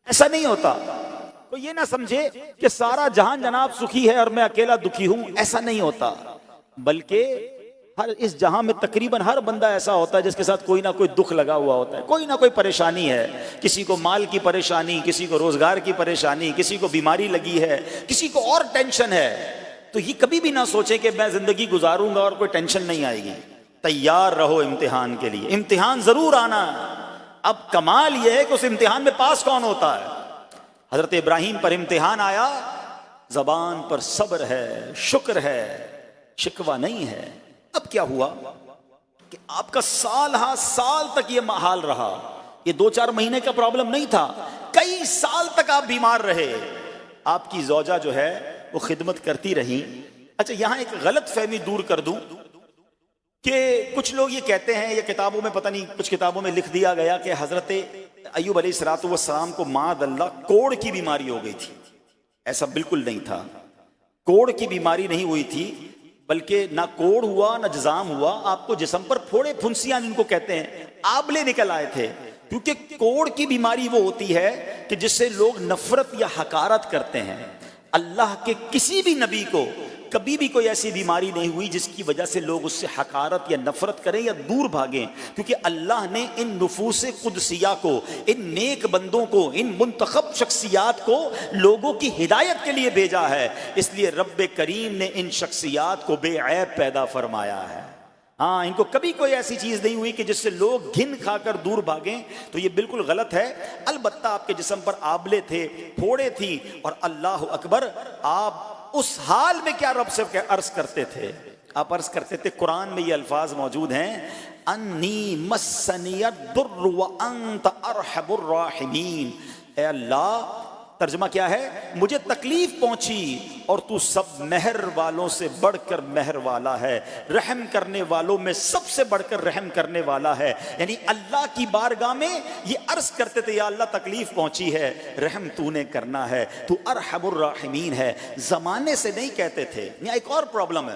ایسا نہیں ہوتا. تو یہ نہ سمجھے کہ سارا جہان جناب سخی ہے اور میں اکیلا دکھی ہوں، ایسا نہیں ہوتا. بلکہ ہر اس جہاں میں تقریباً ہر بندہ ایسا ہوتا ہے جس کے ساتھ کوئی نہ کوئی دکھ لگا ہوا ہوتا ہے، کوئی نہ کوئی پریشانی ہے. کسی کو مال کی پریشانی، کسی کو روزگار کی پریشانی، کسی کو بیماری لگی ہے، کسی کو اور ٹینشن ہے. تو یہ کبھی بھی نہ سوچے کہ میں زندگی گزاروں گا اور کوئی ٹینشن نہیں آئے گی. تیار رہو امتحان کے لیے، امتحان ضرور آنا. اب کمال یہ ہے کہ اس امتحان میں پاس کون ہوتا ہے. حضرت ابراہیم پر امتحان آیا، زبان پر صبر ہے، شکر ہے، شکوہ نہیں ہے. اب کیا ہوا کہ آپ کا سال ہاں سال تک یہ حال رہا. یہ 2-4 مہینے کا پرابلم نہیں تھا، کئی سال تک آپ بیمار رہے. آپ کی زوجہ جو ہے وہ خدمت کرتی رہی. اچھا یہاں ایک غلط فہمی دور کر دوں کہ کچھ لوگ یہ کہتے ہیں، یا کتابوں میں پتہ نہیں کچھ کتابوں میں لکھ دیا گیا کہ حضرت ایوب علیہ السلام کو معاذ اللہ کوڑ کی بیماری ہو گئی تھی. ایسا بالکل نہیں تھا. کوڑ کی بیماری نہیں ہوئی تھی، بلکہ نہ کوڑ ہوا نہ جزام ہوا. آپ کو جسم پر پھوڑے پھنسیاں جن کو کہتے ہیں، آبلے نکل آئے تھے. کیونکہ کوڑ کی بیماری وہ ہوتی ہے کہ جس سے لوگ نفرت یا حقارت کرتے ہیں. اللہ کے کسی بھی نبی کو کبھی بھی کوئی ایسی بیماری نہیں ہوئی جس کی وجہ سے لوگ اس سے حقارت یا نفرت کریں یا دور بھاگیں. کیونکہ اللہ نے ان نفوس قدسیہ کو، ان نیک بندوں کو، ان منتخب شخصیات کو لوگوں کی ہدایت کے لیے بھیجا ہے. اس لیے رب کریم نے ان شخصیات کو بے عیب پیدا فرمایا ہے. ہاں، ان کو کبھی کوئی ایسی چیز نہیں ہوئی کہ جس سے لوگ گھن کھا کر دور بھاگیں. تو یہ بالکل غلط ہے. البتہ آپ کے جسم پر آبلے تھے، پھوڑے تھی، اور اللہ اکبر، آپ اس حال میں کیا رب سے عرض کرتے تھے؟ آپ عرض کرتے تھے، قرآن میں یہ الفاظ موجود ہیں، انی مسنی الضر وانت ارحم الراحمین. اے اللہ، ترجمہ کیا ہے؟ مجھے تکلیف پہنچی اور تو سب مہر والوں سے بڑھ کر مہر والا ہے، رحم کرنے والوں میں سب سے بڑھ کر رحم کرنے والا ہے. یعنی اللہ کی بارگاہ میں یہ عرض کرتے تھے، یا اللہ تکلیف پہنچی ہے، رحم تو نے کرنا ہے، تو ارحم الراحمین ہے. زمانے سے نہیں کہتے تھے. یہاں ایک اور پرابلم ہے.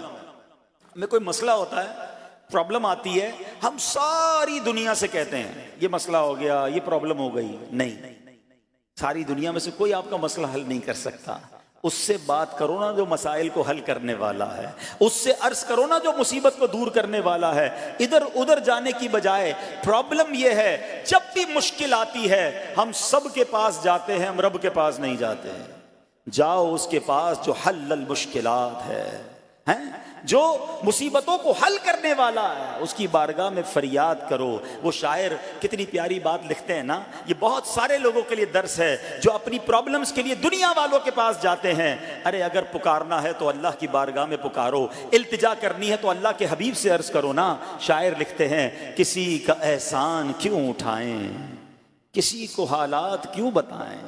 میں کوئی مسئلہ ہوتا ہے، پرابلم آتی ہے، ہم ساری دنیا سے کہتے ہیں یہ مسئلہ ہو گیا، یہ پرابلم ہو گئی. نہیں، ساری دنیا میں سے کوئی آپ کا مسئلہ حل نہیں کر سکتا. اس سے بات کرو نا جو مسائل کو حل کرنے والا ہے، اس سے عرض کرو نا جو مصیبت کو دور کرنے والا ہے. ادھر ادھر جانے کی بجائے پرابلم یہ ہے، جب بھی مشکل آتی ہے ہم سب کے پاس جاتے ہیں، ہم رب کے پاس نہیں جاتے. جاؤ اس کے پاس جو حل المشکلات ہے، جو مصیبتوں کو حل کرنے والا ہے، اس کی بارگاہ میں فریاد کرو. وہ شاعر کتنی پیاری بات لکھتے ہیں نا، یہ بہت سارے لوگوں کے لیے درس ہے جو اپنی پرابلمز کے لیے دنیا والوں کے پاس جاتے ہیں. ارے اگر پکارنا ہے تو اللہ کی بارگاہ میں پکارو، التجا کرنی ہے تو اللہ کے حبیب سے عرض کرو نا. شاعر لکھتے ہیں، کسی کا احسان کیوں اٹھائیں، کسی کو حالات کیوں بتائیں،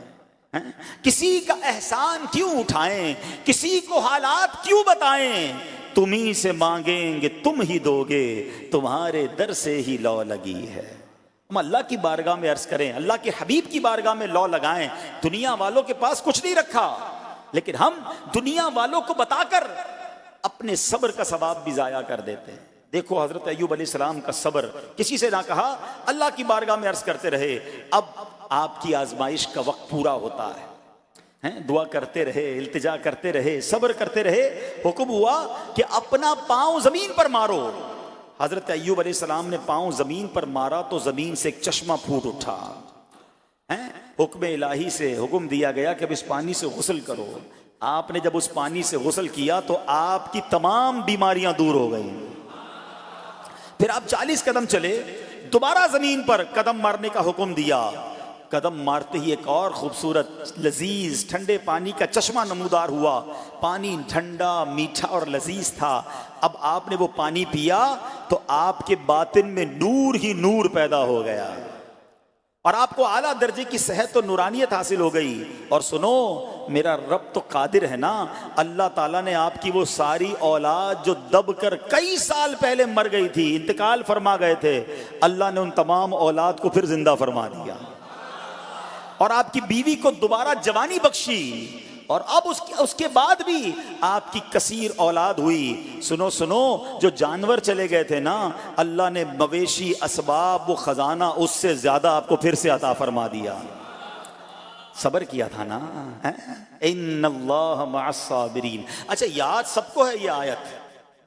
کسی کا احسان کیوں اٹھائیں، کسی کو حالات کیوں بتائیں. تمہیں سے مانگیں گے تم ہی دو گے، تمہارے در سے ہی لو لگی ہے. ہم اللہ کی بارگاہ میں عرض کریں، اللہ کے حبیب کی بارگاہ میں لو لگائیں. دنیا والوں کے پاس کچھ نہیں رکھا، لیکن ہم دنیا والوں کو بتا کر اپنے صبر کا ثواب بھی ضائع کر دیتے ہیں. دیکھو حضرت ایوب علیہ السلام کا صبر، کسی سے نہ کہا، اللہ کی بارگاہ میں عرض کرتے رہے. اب آپ کی آزمائش کا وقت پورا ہوتا ہے، دعا کرتے رہے، التجا کرتے رہے، صبر کرتے رہے. حکم ہوا کہ اپنا پاؤں زمین پر مارو. حضرت ایوب علیہ السلام نے پاؤں زمین پر مارا تو زمین سے ایک چشمہ پھوٹ اٹھا. حکم الہی سے حکم دیا گیا کہ اب اس پانی سے غسل کرو. آپ نے جب اس پانی سے غسل کیا تو آپ کی تمام بیماریاں دور ہو گئیں. پھر آپ 40 قدم چلے، دوبارہ زمین پر قدم مارنے کا حکم دیا. قدم مارتے ہی ایک اور خوبصورت لذیذ ٹھنڈے پانی کا چشمہ نمودار ہوا. پانی ٹھنڈا، میٹھا اور لذیذ تھا. اب آپ نے وہ پانی پیا تو آپ کے باطن میں نور ہی نور پیدا ہو گیا اور آپ کو اعلیٰ درجے کی صحت و نورانیت حاصل ہو گئی. اور سنو، میرا رب تو قادر ہے نا، اللہ تعالیٰ نے آپ کی وہ ساری اولاد جو دب کر کئی سال پہلے مر گئی تھی، انتقال فرما گئے تھے، اللہ نے ان تمام اولاد کو پھر زندہ فرما دیا. اور آپ کی بیوی کو دوبارہ جوانی بخشی، اور اب اس کے بعد بھی آپ کی کثیر اولاد ہوئی. سنو سنو، جو جانور چلے گئے تھے نا، اللہ نے مویشی، اسباب، وہ خزانہ اس سے زیادہ آپ کو پھر سے عطا فرما دیا. صبر کیا تھا نا. ان اللہ مع الصابرین. اچھا یاد سب کو ہے یہ آیت,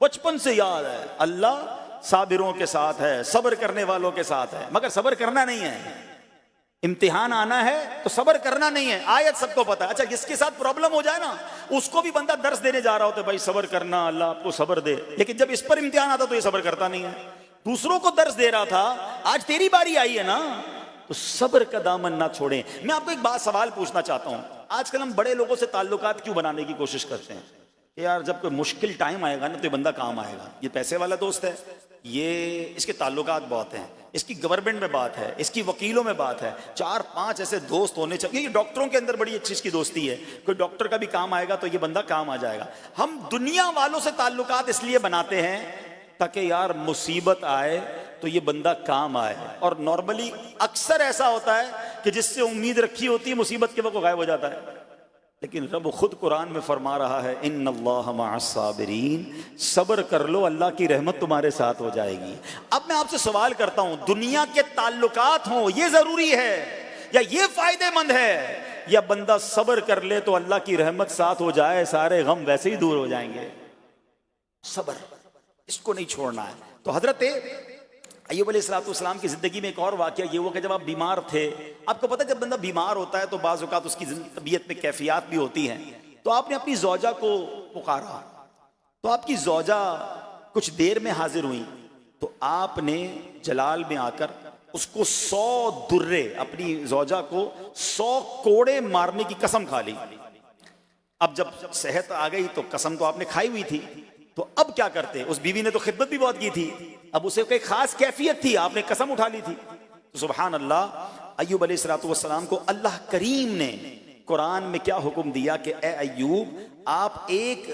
بچپن سے یاد ہے, اللہ صابروں کے ساتھ ہے, صبر کرنے والوں کے ساتھ ہے, مگر صبر کرنا نہیں ہے. امتحان آنا ہے تو صبر کرنا نہیں ہے, آیت سب کو پتا ہے. اچھا جس کے ساتھ پرابلم ہو جائے نا, اس کو بھی بندہ درس دینے جا رہا ہوتا ہے, بھائی صبر کرنا, اللہ آپ کو صبر دے, لیکن جب اس پر امتحان آتا تو یہ صبر کرتا نہیں ہے. دوسروں کو درس دے رہا تھا, آج تیری باری آئی ہے نا, تو صبر کا دامن نہ چھوڑیں. میں آپ کو ایک بات سوال پوچھنا چاہتا ہوں. آج کل ہم بڑے لوگوں سے تعلقات کیوں بنانے کی کوشش کرتے ہیں کہ یار جب کوئی مشکل ٹائم آئے گا نا تو یہ بندہ کام آئے گا, یہ پیسے والا دوست ہے, یہ اس کے تعلقات بہت ہیں, اس کی گورنمنٹ میں بات ہے, اس کی وکیلوں میں بات ہے, 4-5 ایسے دوست ہونے چاہیے. یہ ڈاکٹروں کے اندر بڑی اچھی اس کی دوستی ہے, کوئی ڈاکٹر کا بھی کام آئے گا تو یہ بندہ کام آ جائے گا. ہم دنیا والوں سے تعلقات اس لیے بناتے ہیں تاکہ یار مصیبت آئے تو یہ بندہ کام آئے, اور نارملی اکثر ایسا ہوتا ہے کہ جس سے امید رکھی ہوتی ہے مصیبت کے وقت غائب ہو جاتا ہے. لیکن رب خود قرآن میں فرما رہا ہے ان اللہ مع الصابرین, صبر کر لو اللہ کی رحمت تمہارے ساتھ ہو جائے گی. اب میں آپ سے سوال کرتا ہوں, دنیا کے تعلقات ہوں یہ ضروری ہے یا یہ فائدے مند ہے, یا بندہ صبر کر لے تو اللہ کی رحمت ساتھ ہو جائے, سارے غم ویسے ہی دور ہو جائیں گے. صبر اس کو نہیں چھوڑنا ہے. تو حضرت ایوب علیہ السلام کی زندگی میں ایک اور واقعہ یہ ہوا کہ جب آپ بیمار تھے, آپ کو پتہ جب بندہ بیمار ہوتا ہے تو بعض اوقات اس کی طبیعت میں کیفیات بھی ہوتی ہیں, تو آپ نے اپنی زوجہ کو پکارا, تو آپ کی زوجہ کچھ دیر میں حاضر ہوئی, تو آپ نے جلال میں آ کر اس کو 100 درے, اپنی زوجہ کو 100 کوڑے مارنے کی قسم کھا لی. اب جب صحت آ گئی تو قسم تو آپ نے کھائی ہوئی تھی, تو اب کیا کرتے, اس بیوی نے تو خدمت بھی بہت کی تھی, اب اسے کوئی خاص کیفیت تھی, آپ نے قسم اٹھا لی تھی. تو سبحان اللہ, ایوب علیہ السلام کو اللہ کریم نے قرآن میں کیا حکم دیا کہ اے ایوب آپ ایک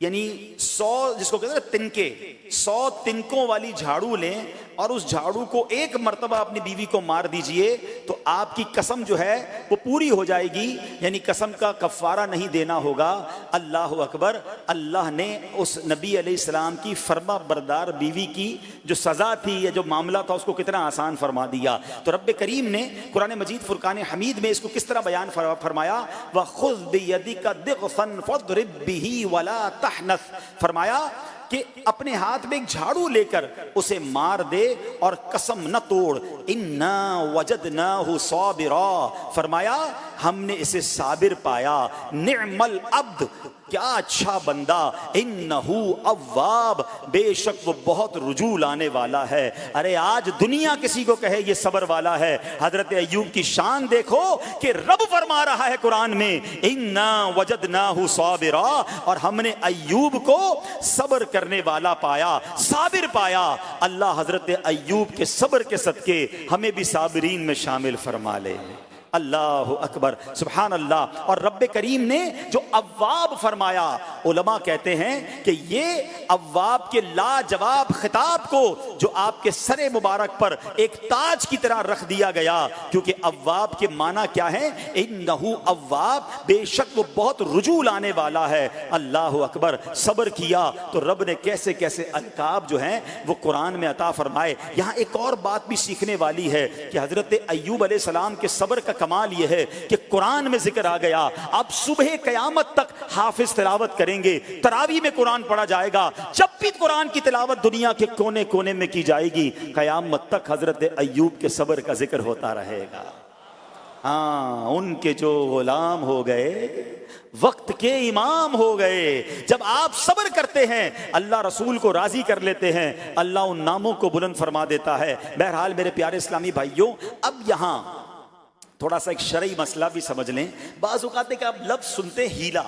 یعنی 100 جس کو کہتے ہیں تنکے, 100 تنکوں والی جھاڑو لیں اور اس جھاڑو کو ایک مرتبہ اپنی بیوی کو مار دیجئے تو آپ کی قسم جو ہے وہ پوری ہو جائے گی, یعنی قسم کا کفارہ نہیں دینا ہوگا. اللہ اکبر. اللہ نے اس نبی علیہ السلام کی فرما بردار بیوی کی جو سزا تھی یا جو معاملہ تھا اس کو کتنا آسان فرما دیا. تو رب کریم نے قرآن مجید فرقان حمید میں اس کو کس طرح بیان فرمایا, وَخُذْ بِيَدِكَ ضِغْفًا فَاضْرِب بِهِ وَلَا تَحْنَثْ, فرمایا کہ اپنے ہاتھ میں ایک جھاڑو لے کر اسے مار دے اور قسم نہ توڑ. اِنَّا وَجَدْنَاهُ صَابِرًا, فرمایا ہم نے اسے صابر پایا. نعم العبد, کیا اچھا بندہ. انہو اواب, بے شک وہ بہت رجوع لانے والا ہے. ارے آج دنیا کسی کو کہے یہ صبر والا ہے, حضرت ایوب کی شان دیکھو کہ رب فرما رہا ہے قرآن میں انا وجدناہ صابرا, اور ہم نے ایوب کو صبر کرنے والا پایا, صابر پایا. اللہ حضرت ایوب کے صبر کے صدقے ہمیں بھی صابرین میں شامل فرما لے. اللہ اکبر, سبحان اللہ. اور رب کریم نے جو اواب فرمایا, علماء کہتے ہیں کہ یہ اواب کے لاجواب خطاب کو جو آپ کے سر مبارک پر ایک تاج کی طرح رکھ دیا گیا, کیونکہ اواب کے معنی کیا ہے, انہو اواب, بے شک وہ بہت رجوع لانے والا ہے. اللہ اکبر. صبر کیا تو رب نے کیسے کیسے القاب جو ہیں وہ قرآن میں عطا فرمائے. یہاں ایک اور بات بھی سیکھنے والی ہے کہ حضرت ایوب علیہ السلام کے صبر کا کمال یہ ہے کہ قرآن میں ذکر آ گیا, اب صبح قیامت تک حافظ تلاوت کریں گے, تراویح میں قرآن پڑھا جائے گا, جب بھی قرآن کی تلاوت دنیا کے کونے کونے میں کی جائے گی, قیامت تک حضرت ایوب کے صبر کا ذکر ہوتا رہے گا. ہاں, ان کے جو غلام ہو گئے وقت کے امام ہو گئے. جب آپ صبر کرتے ہیں اللہ رسول کو راضی کر لیتے ہیں, اللہ ان ناموں کو بلند فرما دیتا ہے. بہرحال میرے پیارے اسلامی بھائیوں, اب یہاں تھوڑا سا ایک شرعی مسئلہ بھی سمجھ لیں. بعض اوقات ہے کہ آپ لفظ سنتے ہیلا,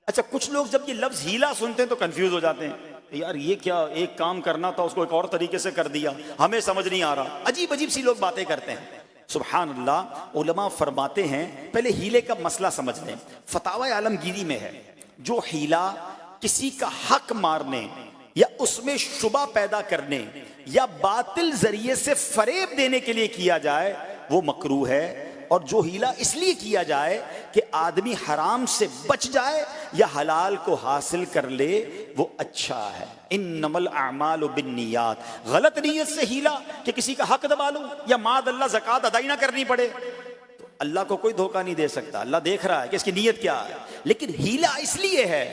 اچھا کچھ لوگ جب یہ لفظ ہیلا سنتے ہیں تو کنفیوز ہو جاتے ہیں, یار یہ کیا, ایک کام کرنا تھا اس کو ایک اور طریقے سے کر دیا, ہمیں سمجھ نہیں آ رہا. عجیب عجیب سی لوگ باتیں کرتے ہیں. سبحان اللہ. علماء فرماتے ہیں پہلے ہیلے کا مسئلہ سمجھ لیں. فتاوی عالمگیری میں ہے جو ہیلا کسی کا حق مارنے یا اس میں شبہ پیدا کرنے یا باطل ذریعے سے فریب دینے کے لیے کیا جائے وہ مکروہ ہے, اور جو ہیلا اس لیے کیا جائے کہ آدمی حرام سے بچ جائے یا حلال کو حاصل کر لے وہ اچھا ہے. انما الاعمال بالنیات, غلط نیت سے ہیلا کہ کسی کا حق دبا لوں یا معاذ اللہ زکوٰۃ ادائی نہ کرنی پڑے, تو اللہ کو کوئی دھوکہ نہیں دے سکتا، اللہ دیکھ رہا ہے کہ اس کی نیت کیا ہے، لیکن ہیلا اس لیے ہے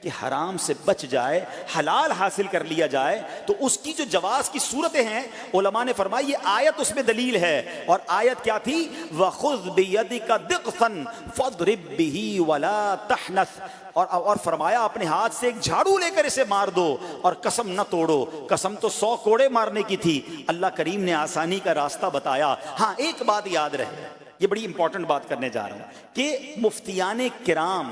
کہ حرام سے بچ جائے، حلال حاصل کر لیا جائے۔ تو اس کی جو جواز کی صورتیں ہیں علماء نے فرمایا یہ آیت اس میں دلیل ہے، اور آیت کیا تھی؟ وَخُذْ بِيَدِكَ ضِغْثًا فَاضْرِب بِهِ وَلَا تَحْنَثْ، اور فرمایا اپنے ہاتھ سے ایک جھاڑو لے کر اسے مار دو اور قسم نہ توڑو۔ قسم تو 100 کوڑے مارنے کی تھی، اللہ کریم نے آسانی کا راستہ بتایا۔ ہاں ایک بات یاد رہے، یہ بڑی امپورٹنٹ بات کرنے جا رہا ہوں کہ مفتیان کرام،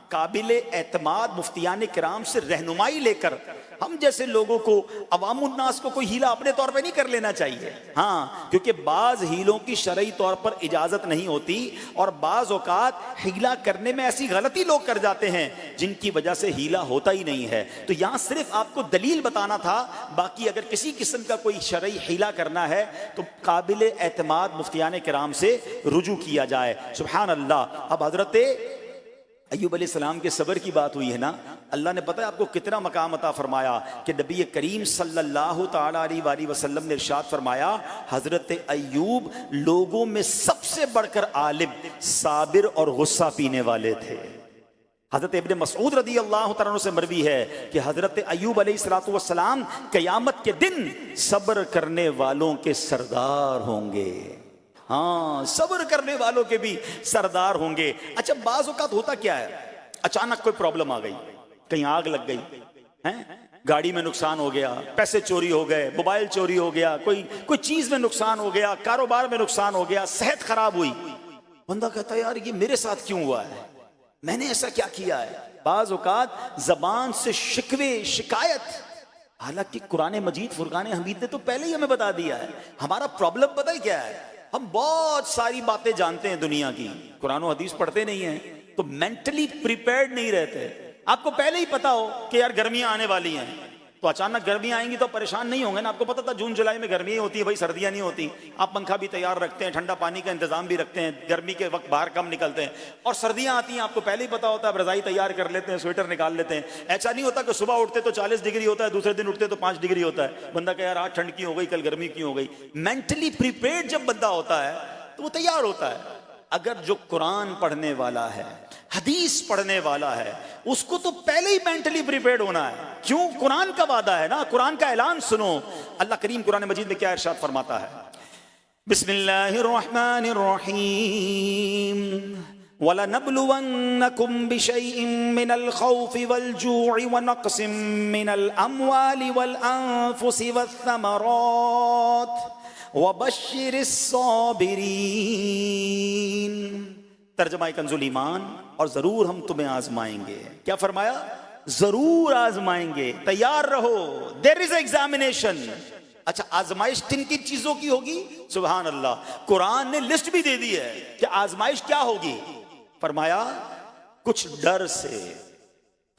قابل اعتماد مفتیان کرام سے رہنمائی لے کر ہم جیسے لوگوں کو، عوام الناس کو کوئی ہیلا اپنے طور پہ نہیں کر لینا چاہیے۔ ہاں کیونکہ بعض ہیلوں کی شرعی طور پر اجازت نہیں ہوتی، اور بعض اوقات ہیلا کرنے میں ایسی غلطی لوگ کر جاتے ہیں جن کی وجہ سے ہیلا ہوتا ہی نہیں ہے۔ تو یہاں صرف آپ کو دلیل بتانا تھا، باقی اگر کسی قسم کا کوئی شرعی ہیلا کرنا ہے تو قابل اعتماد مفتیان کرام سے رجوع کیا جائے۔ سبحان اللہ۔ اب حضرت ایوب علیہ السلام کے صبر کی بات ہوئی ہے نا، اللہ نے پتہ ہے آپ کو کتنا مقام عطا فرمایا کہ نبی کریم صلی اللہ تعالی علیہ وآلہ وسلم نے ارشاد فرمایا حضرت ایوب لوگوں میں سب سے بڑھ کر عالم، صابر اور غصہ پینے والے تھے۔ حضرت ابن مسعود رضی اللہ تعالیٰ عنہ سے مروی ہے کہ حضرت ایوب علیہ السلام قیامت کے دن صبر کرنے والوں کے سردار ہوں گے۔ ہاں صبر کرنے والوں کے بھی سردار ہوں گے۔ اچھا بعض اوقات ہوتا کیا ہے، اچانک کوئی پرابلم آ گئی، کہیں آگ لگ گئی ہیں، گاڑی میں نقصان ہو گیا، پیسے چوری ہو گئے، موبائل چوری ہو گیا، کوئی چیز میں نقصان ہو گیا، کاروبار میں نقصان ہو گیا، صحت خراب ہوئی، بندہ کہتا ہے یار یہ میرے ساتھ کیوں ہوا ہے، میں نے ایسا کیا کیا ہے۔ بعض اوقات زبان سے شکوے، شکایت، حالانکہ قرآن مجید فرقان حمید نے تو پہلے ہی ہمیں بتا دیا ہے ہمارا پرابلم پتہ ہی کیا ہے۔ ہم بہت ساری باتیں جانتے ہیں دنیا کی، قرآن و حدیث پڑھتے نہیں ہیں تو مینٹلی پریپیئرڈ نہیں رہتے۔ آپ کو پہلے ہی پتا ہو کہ یار گرمیاں آنے والی ہیں، تو اچانک گرمیاں آئیں گی تو پریشان نہیں ہوں گے نا۔ آپ کو پتا تھا جون جولائی میں گرمیاں ہوتی ہیں، بھائی سردیاں نہیں ہوتی، آپ پنکھا بھی تیار رکھتے ہیں، ٹھنڈا پانی کا انتظام بھی رکھتے ہیں، گرمی کے وقت باہر کم نکلتے ہیں، اور سردیاں آتی ہیں آپ کو پہلے ہی پتا ہوتا ہے، رضائی تیار کر لیتے ہیں، سویٹر نکال لیتے ہیں۔ ایسا نہیں ہوتا کہ صبح اٹھتے تو 40 ڈگری ہوتا ہے، دوسرے دن اٹھتے تو 5 ڈگری ہوتا ہے، بندہ کہ یار آج ٹھنڈ کی ہو گئی، کل گرمی کی ہو گئی۔ مینٹلی پریپیئرڈ جب بندہ ہوتا ہے تو وہ تیار ہوتا ہے۔ اگر جو قرآن پڑھنے والا ہے، حدیث پڑھنے والا ہے، اس کو تو پہلے ہی مینٹلی پریپیئرڈ ہونا ہے۔ کیوں؟ قرآن کا وعدہ ہے نا، قرآن کا اعلان سنو۔ اللہ کریم قرآن مجید میں کیا ارشاد فرماتا ہے؟ بسم اللہ الرحمن الرحیم وَلَنَبْلُوَنَّكُمْ بِشَيْءٍ مِّنَ الْخَوْفِ وَالْجُوعِ وَنَقْصٍ مِّنَ الْأَمْوَالِ وَالْأَنفُسِ وَالثَّمَرَاتِ وَبَشِّرِ الصَّابِرِينَ۔ ترجمہ کنز الایمان، اور ضرور ہم تمہیں آزمائیں گے۔ کیا فرمایا؟ ضرور آزمائیں گے، تیار رہو، دیر از ایگزامینیشن۔ اچھا آزمائش کن کن چیزوں کی ہوگی؟ سبحان اللہ، قرآن نے لسٹ بھی دے دی ہے کہ آزمائش کیا ہوگی۔ فرمایا کچھ ڈر سے،